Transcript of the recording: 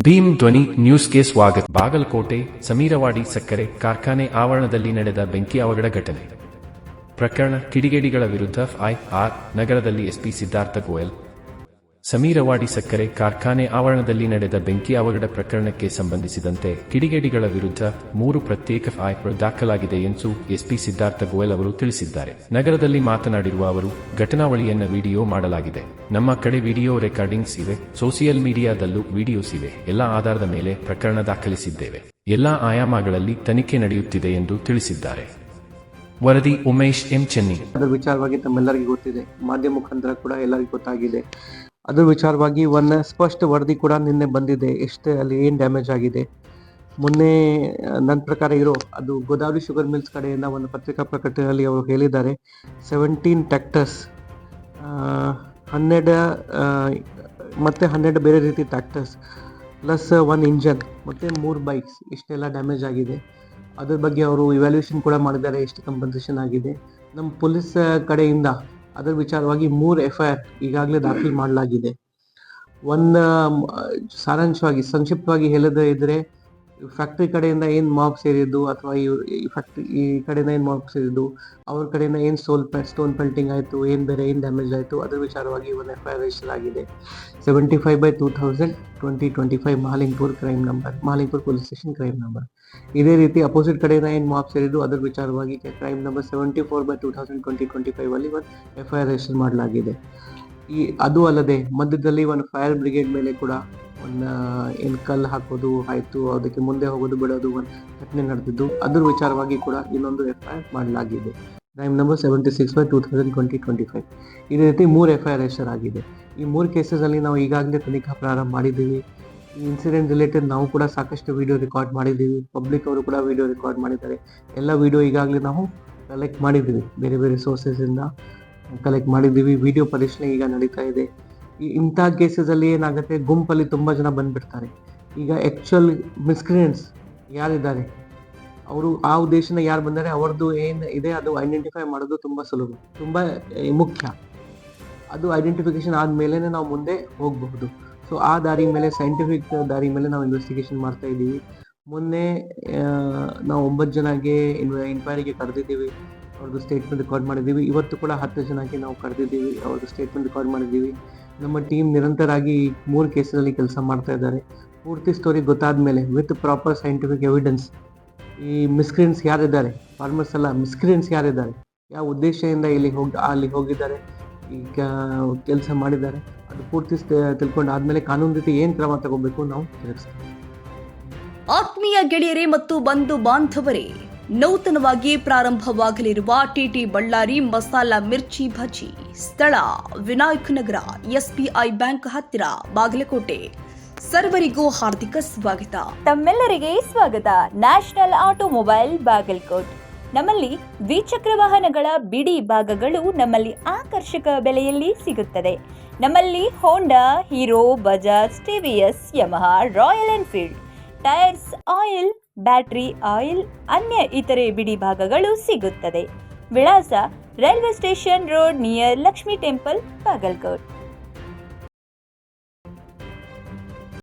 ಭೀಮ್ ಧ್ವನಿ ನ್ಯೂಸ್ಗೆ ಸ್ವಾಗತ. ಬಾಗಲಕೋಟೆ ಸಮೀರವಾಡಿ ಸಕ್ಕರೆ ಕಾರ್ಖಾನೆ ಆವರಣದಲ್ಲಿ ನಡೆದ ಬೆಂಕಿ ಅವಘಡ ಘಟನೆ ಪ್ರಕರಣ ಕಿಡಿಗೇಡಿಗಳ ವಿರುದ್ಧ ಐಆರ್ ನಗರದಲ್ಲಿ ಎಸ್ಪಿ ಸಿದ್ಧಾರ್ಥ ಗೋಯಲ್. ಸಮೀರವಾಡಿ ಸಕ್ಕರೆ ಕಾರ್ಖಾನೆ ಆವರಣದಲ್ಲಿ ನಡೆದ ಬೆಂಕಿ ಅವಘಡ ಪ್ರಕರಣಕ್ಕೆ ಸಂಬಂಧಿಸಿದಂತೆ ಕಿಡಿಗೇಡಿಗಳ ವಿರುದ್ಧ 3 ಪ್ರತ್ಯೇಕ ಐಆರ್ ದಾಖಲಾಗಿದೆ ಎಂದು ಎಸ್ಪಿ ಸಿದ್ಧಾರ್ಥ ಗೋಯಲ್ ಅವರು ತಿಳಿಸಿದ್ದಾರೆ. ನಗರದಲ್ಲಿ ಮಾತನಾಡಿರುವ ಅವರು, ಘಟನಾವಳಿಯನ್ನು ವಿಡಿಯೋ ಮಾಡಲಾಗಿದೆ. ನಮ್ಮ ಕಡೆ ವಿಡಿಯೋ ರೆಕಾರ್ಡಿಂಗ್ಸ್ ಇವೆ, ಸೋಷಿಯಲ್ ಮೀಡಿಯಾದಲ್ಲೂ ವಿಡಿಯೋಸ್ ಇವೆ. ಎಲ್ಲ ಆಧಾರದ ಮೇಲೆ ಪ್ರಕರಣ ದಾಖಲಿಸಿದ್ದೇವೆ. ಎಲ್ಲಾ ಆಯಾಮಗಳಲ್ಲಿ ತನಿಖೆ ನಡೆಯುತ್ತಿದೆ ಎಂದು ತಿಳಿಸಿದ್ದಾರೆ. ವರದಿ ಉಮೇಶ್ ಎಂ ಚೆನ್ನಿ. ಅದರ ವಿಚಾರವಾಗಿ ತಮ್ಮೆಲ್ಲರಿಗೂ ಗೊತ್ತಿದೆ, ಮಾಧ್ಯಮ ಮುಖಾಂತರ ಕೂಡ ಎಲ್ಲರಿಗೂ ಗೊತ್ತಾಗಿದೆ. ಅದರ ವಿಚಾರವಾಗಿ ಒಂದು ಸ್ಪಷ್ಟ ವರದಿ ಕೂಡ ನಿನ್ನೆ ಬಂದಿದೆ, ಎಷ್ಟು ಅಲ್ಲಿ ಏನು ಡ್ಯಾಮೇಜ್ ಆಗಿದೆ. ಮೊನ್ನೆ ನನ್ನ ಪ್ರಕಾರ ಅದು ಗೋದಾವರಿ ಶುಗರ್ ಮಿಲ್ಸ್ ಕಡೆಯಿಂದ ಒಂದು ಪತ್ರಿಕಾ ಪ್ರಕಟಣೆಯಲ್ಲಿ ಅವರು ಹೇಳಿದ್ದಾರೆ, 17 ಟ್ರ್ಯಾಕ್ಟರ್ಸ್, 12 ಮತ್ತು 12 ಬೇರೆ ರೀತಿ ಟ್ರ್ಯಾಕ್ಟರ್ಸ್ ಪ್ಲಸ್ 1 ಇಂಜನ್ ಮತ್ತು 3 ಬೈಕ್ಸ್ ಇಷ್ಟೆಲ್ಲ ಡ್ಯಾಮೇಜ್ ಆಗಿದೆ. ಅದ್ರ ಬಗ್ಗೆ ಅವರು ಇವ್ಯಾಲ್ಯೂಯೇಷನ್ ಕೂಡ ಮಾಡಿದ್ದಾರೆ, ಎಷ್ಟು ಕಂಪನ್ಸೇಷನ್ ಆಗಿದೆ. ನಮ್ಮ ಪೊಲೀಸ್ ಕಡೆಯಿಂದ ಅದರ ವಿಚಾರವಾಗಿ 3 FIR ಈಗಾಗಲೇ ದಾಖಲು ಮಾಡಲಾಗಿದೆ. ಒಂದು ಸಾರಾಂಶವಾಗಿ ಸಂಕ್ಷಿಪ್ತವಾಗಿ ಹೇಳದೇ ಇದ್ರೆ, ಫ್ಯಾಕ್ಟ್ರಿ ಕಡೆಯಿಂದ ಏನು ಮಾಪ್ ಸೇರಿದ್ದು ಅಥವಾ ಈ ಕಡೆಯಿಂದ ಏನು ಮಾಪ್ ಸೇರಿದ್ದು, ಅವ್ರ ಕಡೆಯಿಂದ ಏನು ಸ್ಟೋನ್ ಪೆಲ್ಟಿಂಗ್ ಆಯಿತು, ಏನು ಬೇರೆ ಏನು ಡ್ಯಾಮೇಜ್ ಆಯಿತು, ಅದರ ವಿಚಾರವಾಗಿ ಒಂದು FIR ರಿಜಿಸ್ಟರ್ ಆಗಿದೆ. 75/2025 Malingpur crime number, Malingpur police station crime number. ಇದೇ ರೀತಿ ಅಪೋಸಿಟ್ ಕಡೆಯಿಂದ ಏನು ಮಾಪ್ ಸೇರಿದ್ದು ಅದರ ವಿಚಾರವಾಗಿ ಕ್ರೈಮ್ ನಂಬರ್ 74/2025 ಅಲ್ಲಿ ಒಂದು FIR ರಿಜಿಸ್ಟರ್ ಮಾಡಲಾಗಿದೆ. ಅದು ಅಲ್ಲದೆ ಮಧ್ಯದಲ್ಲಿ ಒಂದು ಫೈರ್ ಬ್ರಿಗೇಡ್ ಮೇಲೆ ಕೂಡ ಒಂದು ಏನು ಕಲ್ಲು ಹಾಕೋದು ಆಯಿತು, ಅದಕ್ಕೆ ಮುಂದೆ ಹೋಗೋದು ಬಿಡೋದು ಒಂದು ಘಟನೆ ನಡೆದಿದ್ದು, ಅದ್ರ ವಿಚಾರವಾಗಿ ಕೂಡ ಇನ್ನೊಂದು FIR ಮಾಡಲಾಗಿದೆ. Crime number 76/2025. ಇದೇ ರೀತಿ 3 FIR ರಿಜಿಸ್ಟರ್ ಆಗಿದೆ. ಈ 3 ಕೇಸಸಲ್ಲಿ ನಾವು ಈಗಾಗಲೇ ತನಿಖಾ ಪ್ರಾರಂಭ ಮಾಡಿದ್ದೀವಿ. ಈ ಇನ್ಸಿಡೆಂಟ್ ರಿಲೇಟೆಡ್ ನಾವು ಕೂಡ ಸಾಕಷ್ಟು ವಿಡಿಯೋ ರೆಕಾರ್ಡ್ ಮಾಡಿದ್ದೀವಿ. ಪಬ್ಲಿಕ್ ಅವರು ಕೂಡ ವಿಡಿಯೋ ರೆಕಾರ್ಡ್ ಮಾಡಿದ್ದಾರೆ. ಎಲ್ಲ ವಿಡಿಯೋ ಈಗಾಗಲೇ ನಾವು ಕಲೆಕ್ಟ್ ಮಾಡಿದ್ದೀವಿ, ಬೇರೆ ಬೇರೆ ಸೋರ್ಸಸ್ಸಿಂದ ಕಲೆಕ್ಟ್ ಮಾಡಿದ್ದೀವಿ. ವಿಡಿಯೋ ಪರಿಶೀಲನೆ ಈಗ ನಡೀತಾ ಇದೆ. ಇಂಥ ಕೇಸಸಲ್ಲಿ ಏನಾಗುತ್ತೆ, ಗುಂಪಲ್ಲಿ ತುಂಬ ಜನ ಬಂದುಬಿಡ್ತಾರೆ. ಈಗ ಆ್ಯಕ್ಚುಯಲ್ ಮಿಸ್ಕ್ರಿಯೆಂಟ್ಸ್ ಯಾರಿದ್ದಾರೆ, ಅವರು ಆ ಉದ್ದೇಶನ ಯಾರು ಬಂದರೆ ಅವ್ರದ್ದು ಏನು ಇದೆ ಅದು ಐಡೆಂಟಿಫೈ ಮಾಡೋದು ತುಂಬ ಸುಲಭ, ತುಂಬ ಮುಖ್ಯ. ಅದು ಐಡೆಂಟಿಫಿಕೇಶನ್ ಆದಮೇಲೆ ನಾವು ಮುಂದೆ ಹೋಗಬಹುದು. ಸೊ ಆ ದಾರಿ ಮೇಲೆ, ಸೈಂಟಿಫಿಕ್ ದಾರಿ ಮೇಲೆ ನಾವು ಇನ್ವೆಸ್ಟಿಗೇಷನ್ ಮಾಡ್ತಾ ಇದ್ದೀವಿ. ಮೊನ್ನೆ ನಾವು 9 ಜನಕ್ಕೆ ಇನ್ಕ್ವೈರಿಗೆ ಕರೆದಿದ್ದೀವಿ, ಅವ್ರದ್ದು ಸ್ಟೇಟ್ಮೆಂಟ್ ರೆಕಾರ್ಡ್ ಮಾಡಿದ್ದೀವಿ. ಇವತ್ತು ಕೂಡ 10 ಜನಕ್ಕೆ ನಾವು ಕರೆದಿದ್ದೀವಿ, ಅವ್ರದ್ದು ಸ್ಟೇಟ್ಮೆಂಟ್ ರೆಕಾರ್ಡ್ ಮಾಡಿದ್ದೀವಿ. ನಮ್ಮ ಟೀಮ್ ನಿರಂತರವಾಗಿ 3 ಕೇಸಲ್ಲಿ ಕೆಲಸ ಮಾಡ್ತಾ ಇದ್ದಾರೆ. ಪೂರ್ತಿ ಸ್ಟೋರಿ ಗೊತ್ತಾದ ಮೇಲೆ ವಿತ್ ಪ್ರಾಪರ್ ಸೈಂಟಿಫಿಕ್ ಎವಿಡೆನ್ಸ್, ಈ ಮಿಸ್ಕ್ರಿಯೆಂಟ್ಸ್ ಯಾರಿದ್ದಾರೆ, ಫಾರ್ಮರ್ಸ್ ಅಲ್ಲ, ಮಿಸ್ಕ್ರಿಯೆಂಟ್ಸ್ ಯಾರಿದ್ದಾರೆ, ಯಾವ ಉದ್ದೇಶದಿಂದ ಅಲ್ಲಿ ಹೋಗಿದ್ದಾರೆ, ಈಗ ಕೆಲಸ ಮಾಡಿದ್ದಾರೆ, ಅದು ಪೂರ್ತಿ ತಿಳ್ಕೊಂಡು ಆದಮೇಲೆ ಕಾನೂನು ರೀತಿ ಏನು ಕ್ರಮ ತಗೋಬೇಕು ನಾವು ತಿಳಿಸ್ತೀವಿ. ಆತ್ಮೀಯ ಗೆಳೆಯರೇ ಮತ್ತು ಬಂಧು ಬಾಂಧವರೇ, ನೂತನವಾಗಿ ಪ್ರಾರಂಭವಾಗಲಿರುವ ಟಿಟಿ ಬಳ್ಳಾರಿ ಮಸಾಲಾ ಮಿರ್ಚಿ ಭಜಿ, ಸ್ಥಳ ವಿನಾಯಕ ನಗರ, SBI ಬ್ಯಾಂಕ್ ಹತ್ತಿರ, ಬಾಗಲಕೋಟೆ. ಸರ್ವರಿಗೂ ಹಾರ್ದಿಕ ಸ್ವಾಗತ. ತಮ್ಮೆಲ್ಲರಿಗೆ ಸ್ವಾಗತ. National automobile Bagalkot. ನಮ್ಮಲ್ಲಿ ದ್ವಿಚಕ್ರ ವಾಹನಗಳ ಬಿಡಿ ಭಾಗಗಳು ನಮ್ಮಲ್ಲಿ ಆಕರ್ಷಕ ಬೆಲೆಯಲ್ಲಿ ಸಿಗುತ್ತದೆ. ನಮ್ಮಲ್ಲಿ Honda, Hero, Bajaj, TVS, Yamaha, Royal Enfield, tyres, oil, battery oil, ಅನ್ಯ ಇತರೆ ಬಿಡಿ ಭಾಗಗಳು ಸಿಗುತ್ತದೆ. ವಿಳಾಸ railway station road near Lakshmi temple, Bagalkot.